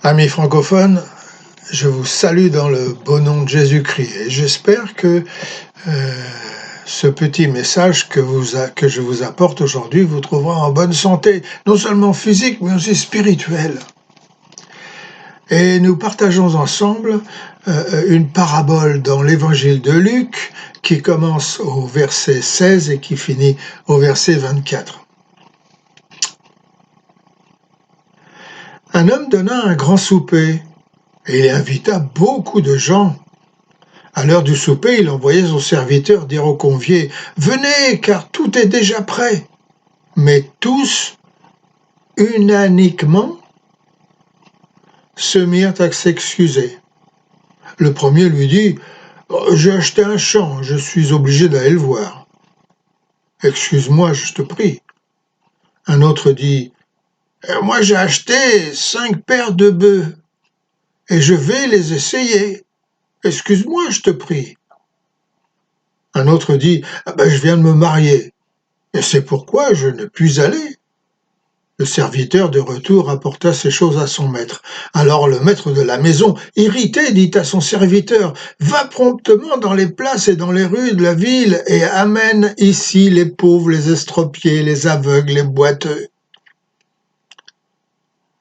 Amis francophones, je vous salue dans le beau nom de Jésus-Christ et j'espère que euh, ce petit message que je vous apporte aujourd'hui vous trouvera en bonne santé, non seulement physique mais aussi spirituelle. Et nous partageons ensemble une parabole dans l'évangile de Luc qui commence au verset 16 et qui finit au verset 24. Un homme donna un grand souper et il invita beaucoup de gens. À l'heure du souper, il envoyait son serviteur dire aux conviés : « Venez, car tout est déjà prêt. » Mais tous, unanimement, se mirent à s'excuser. Le premier lui dit : « J'ai acheté un champ, je suis obligé d'aller le voir. »« Excuse-moi, je te prie. » Un autre dit : « Moi j'ai acheté 5 paires de bœufs et je vais les essayer. Excuse-moi, je te prie. » Un autre dit : « Je viens de me marier et c'est pourquoi je ne puis aller. » Le serviteur de retour apporta ces choses à son maître. Alors le maître de la maison, irrité, dit à son serviteur : « Va promptement dans les places et dans les rues de la ville et amène ici les pauvres, les estropiés, les aveugles, les boiteux. »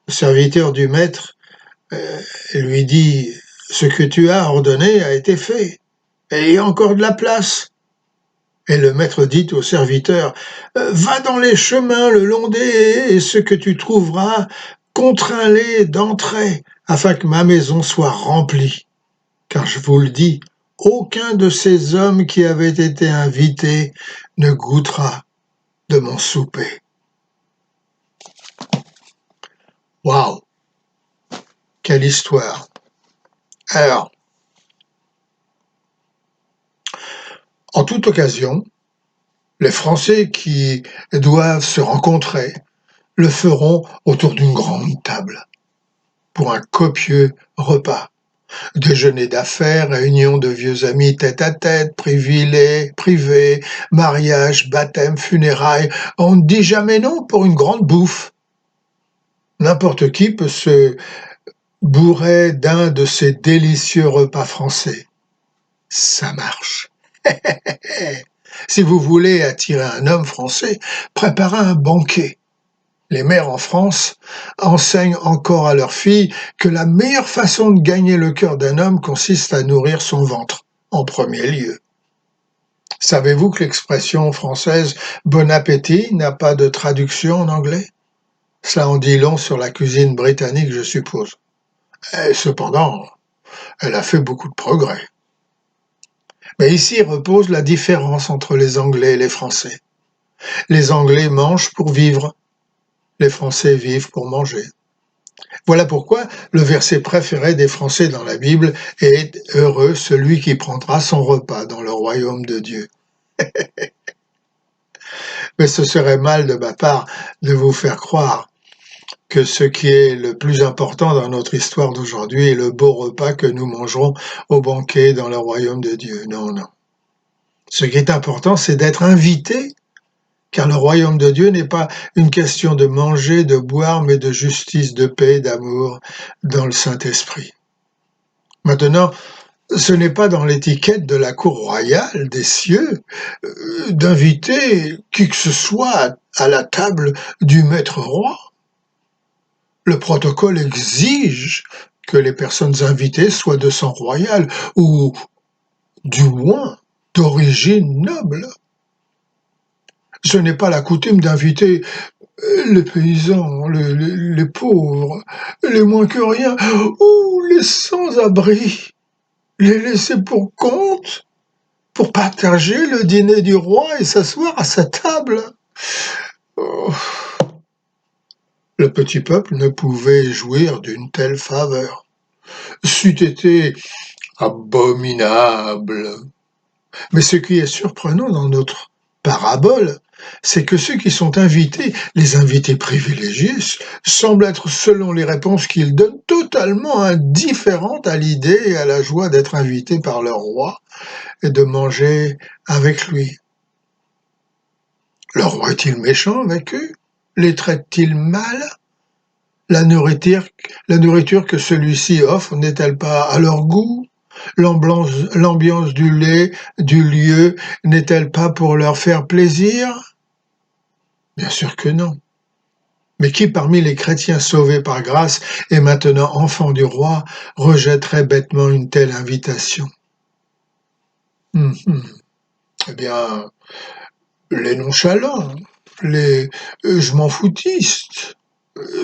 Le serviteur du maître lui dit : « Ce que tu as ordonné a été fait, et il y a encore de la place. » Et le maître dit au serviteur : « Va dans les chemins le long des haies, et ce que tu trouveras, contrains-les d'entrer, afin que ma maison soit remplie. Car je vous le dis, aucun de ces hommes qui avaient été invités ne goûtera de mon souper. » Waouh, quelle histoire! Alors, en toute occasion, les Français qui doivent se rencontrer le feront autour d'une grande table pour un copieux repas. Déjeuner d'affaires, réunion de vieux amis tête-à-tête, privés, mariage, baptême, funérailles. On ne dit jamais non pour une grande bouffe. N'importe qui peut se bourrer d'un de ces délicieux repas français. Ça marche. Si vous voulez attirer un homme français, préparez un banquet. Les mères en France enseignent encore à leurs filles que la meilleure façon de gagner le cœur d'un homme consiste à nourrir son ventre, en premier lieu. Savez-vous que l'expression française « bon appétit » n'a pas de traduction en anglais ? Cela en dit long sur la cuisine britannique, je suppose. Et cependant, elle a fait beaucoup de progrès. Mais ici repose la différence entre les Anglais et les Français. Les Anglais mangent pour vivre, les Français vivent pour manger. Voilà pourquoi le verset préféré des Français dans la Bible est « Heureux celui qui prendra son repas dans le royaume de Dieu ». Mais ce serait mal de ma part de vous faire croire que ce qui est le plus important dans notre histoire d'aujourd'hui est le beau repas que nous mangerons au banquet dans le royaume de Dieu. Non, non. Ce qui est important, c'est d'être invité, car le royaume de Dieu n'est pas une question de manger, de boire, mais de justice, de paix, d'amour dans le Saint-Esprit. Maintenant, ce n'est pas dans l'étiquette de la cour royale des cieux d'inviter qui que ce soit à la table du maître roi. Le protocole exige que les personnes invitées soient de sang royal ou du moins d'origine noble. Ce n'est pas la coutume d'inviter les paysans, les pauvres, les moins que rien, ou les sans-abri, les laisser pour compte, pour partager le dîner du roi et s'asseoir à sa table. Oh. Le petit peuple ne pouvait jouir d'une telle faveur. C'eût été abominable. Mais ce qui est surprenant dans notre parabole, c'est que ceux qui sont invités, les invités privilégiés, semblent être, selon les réponses qu'ils donnent, totalement indifférents à l'idée et à la joie d'être invités par leur roi et de manger avec lui. Le roi est-il méchant avec eux ? Les traite-t-il mal ? La nourriture, la nourriture que celui-ci offre n'est-elle pas à leur goût? L'ambiance du lieu n'est-elle pas pour leur faire plaisir? Bien sûr que non. Mais qui parmi les chrétiens sauvés par grâce et maintenant enfants du roi rejetterait bêtement une telle invitation? Mhm. Eh bien, les nonchalants, les je m'en foutistes,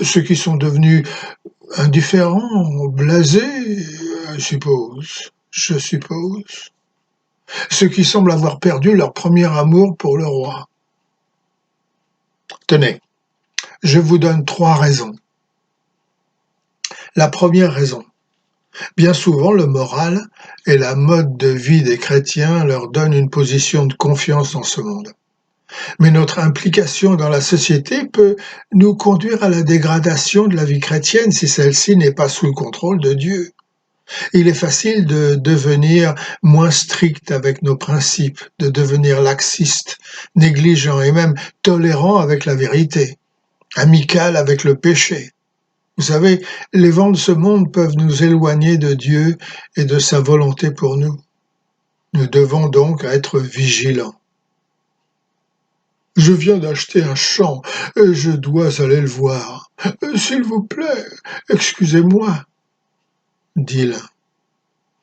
ceux qui sont devenus indifférents, blasés, je suppose, ceux qui semblent avoir perdu leur premier amour pour le roi. Tenez, je vous donne 3 raisons. La première raison, bien souvent le moral et la mode de vie des chrétiens leur donnent une position de confiance dans ce monde. Mais notre implication dans la société peut nous conduire à la dégradation de la vie chrétienne si celle-ci n'est pas sous le contrôle de Dieu. Il est facile de devenir moins strict avec nos principes, de devenir laxiste, négligent et même tolérant avec la vérité, amical avec le péché. Vous savez, les vents de ce monde peuvent nous éloigner de Dieu et de sa volonté pour nous. Nous devons donc être vigilants. Je viens d'acheter un champ et je dois aller le voir. S'il vous plaît, excusez-moi, dit l'un.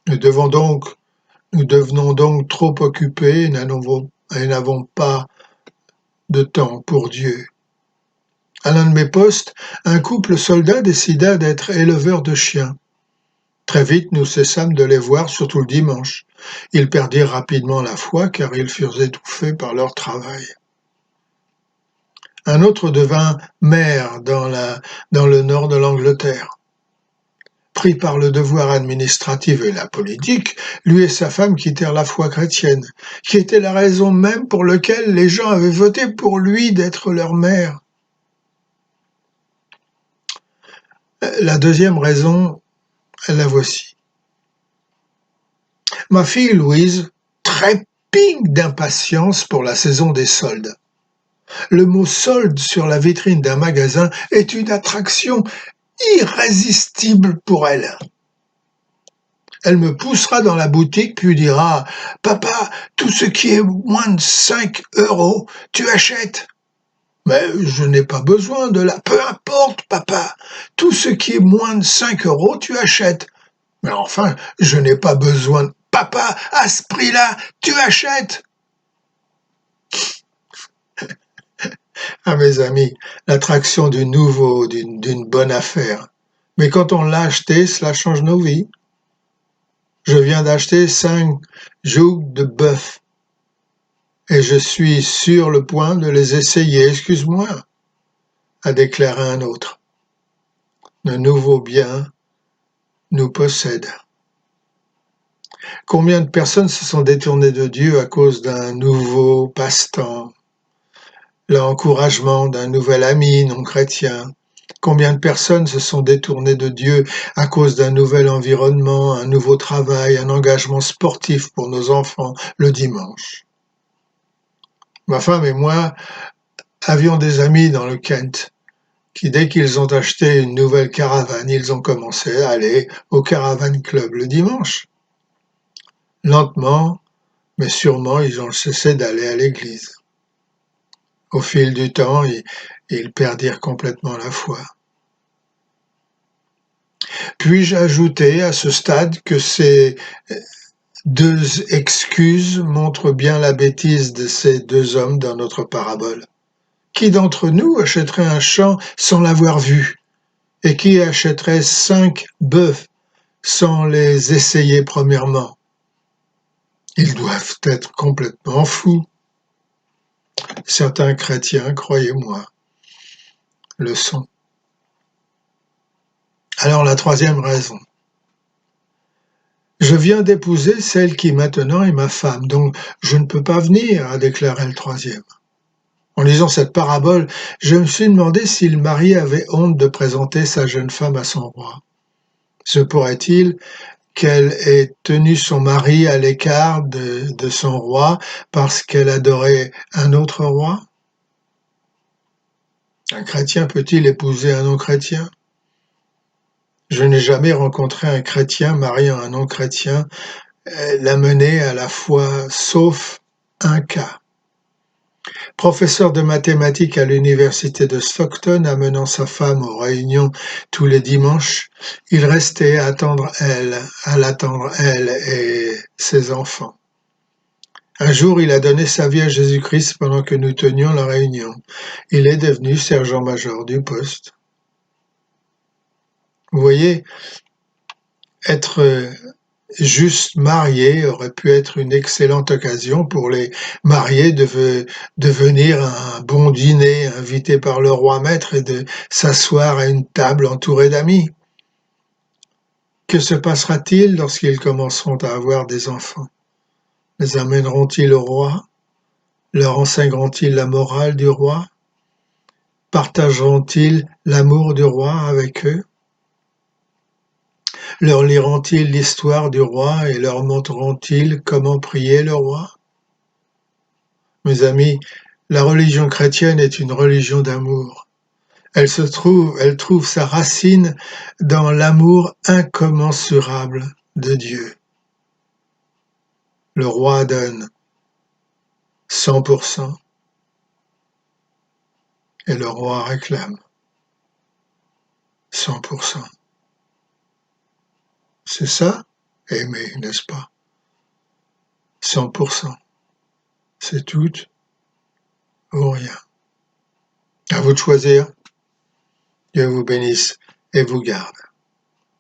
Nous devenons donc trop occupés et n'avons pas de temps pour Dieu. À l'un de mes postes, un couple soldat décida d'être éleveur de chiens. Très vite, nous cessâmes de les voir, surtout le dimanche. Ils perdirent rapidement la foi car ils furent étouffés par leur travail. Un autre devint maire dans le nord de l'Angleterre. Pris par le devoir administratif et la politique, lui et sa femme quittèrent la foi chrétienne, qui était la raison même pour laquelle les gens avaient voté pour lui d'être leur maire. La deuxième raison, la voici. Ma fille Louise trépigne d'impatience pour la saison des soldes. Le mot solde sur la vitrine d'un magasin est une attraction irrésistible pour elle. Elle me poussera dans la boutique puis dira « Papa, tout ce qui est moins de 5 €, tu achètes ?» Mais je n'ai pas besoin de la... Peu importe, papa, tout ce qui est moins de 5 €, tu achètes. Mais enfin, je n'ai pas besoin de... Papa, à ce prix-là, tu achètes. Ah mes amis, l'attraction du nouveau, d'une bonne affaire. Mais quand on l'a acheté, cela change nos vies. Je viens d'acheter 5 jougs de bœuf et je suis sur le point de les essayer, excuse-moi, a déclaré un autre. De nouveaux biens nous possèdent. Combien de personnes se sont détournées de Dieu à cause d'un nouveau passe-temps, l'encouragement d'un nouvel ami non chrétien? Combien de personnes se sont détournées de Dieu à cause d'un nouvel environnement, un nouveau travail, un engagement sportif pour nos enfants le dimanche? Ma femme et moi avions des amis dans le Kent qui, dès qu'ils ont acheté une nouvelle caravane, ils ont commencé à aller au Caravan Club le dimanche. Lentement, mais sûrement, ils ont cessé d'aller à l'église. Au fil du temps, ils perdirent complètement la foi. Puis-je ajouter à ce stade que ces 2 excuses montrent bien la bêtise de ces 2 hommes dans notre parabole? Qui d'entre nous achèterait un champ sans l'avoir vu? Et qui achèterait 5 bœufs sans les essayer premièrement? Ils doivent être complètement fous. Certains chrétiens, croyez-moi, le sont. Alors la troisième raison. Je viens d'épouser celle qui maintenant est ma femme, donc je ne peux pas venir, a déclaré le troisième. En lisant cette parabole, je me suis demandé si le mari avait honte de présenter sa jeune femme à son roi. Se pourrait-il qu'elle ait tenu son mari à l'écart de son roi parce qu'elle adorait un autre roi? Un chrétien peut-il épouser un non-chrétien? Je n'ai jamais rencontré un chrétien mariant un non-chrétien, l'amener à la foi, sauf un cas. Professeur de mathématiques à l'université de Stockton, amenant sa femme aux réunions tous les dimanches, il restait à l'attendre elle et ses enfants. Un jour, il a donné sa vie à Jésus-Christ pendant que nous tenions la réunion. Il est devenu sergent-major du poste. Vous voyez, être juste marié aurait pu être une excellente occasion pour les mariés de venir à un bon dîner invité par le roi maître et de s'asseoir à une table entourée d'amis. Que se passera-t-il lorsqu'ils commenceront à avoir des enfants? Les amèneront-ils au roi? Leur enseigneront-ils la morale du roi? Partageront-ils l'amour du roi avec eux? Leur liront-ils l'histoire du roi et leur montreront-ils comment prier le roi? Mes amis, la religion chrétienne est une religion d'amour. Elle trouve sa racine dans l'amour incommensurable de Dieu. Le roi donne 100% et le roi réclame 100%. C'est ça, aimer, n'est-ce pas? 100%. C'est tout ou rien. À vous de choisir. Dieu vous bénisse et vous garde.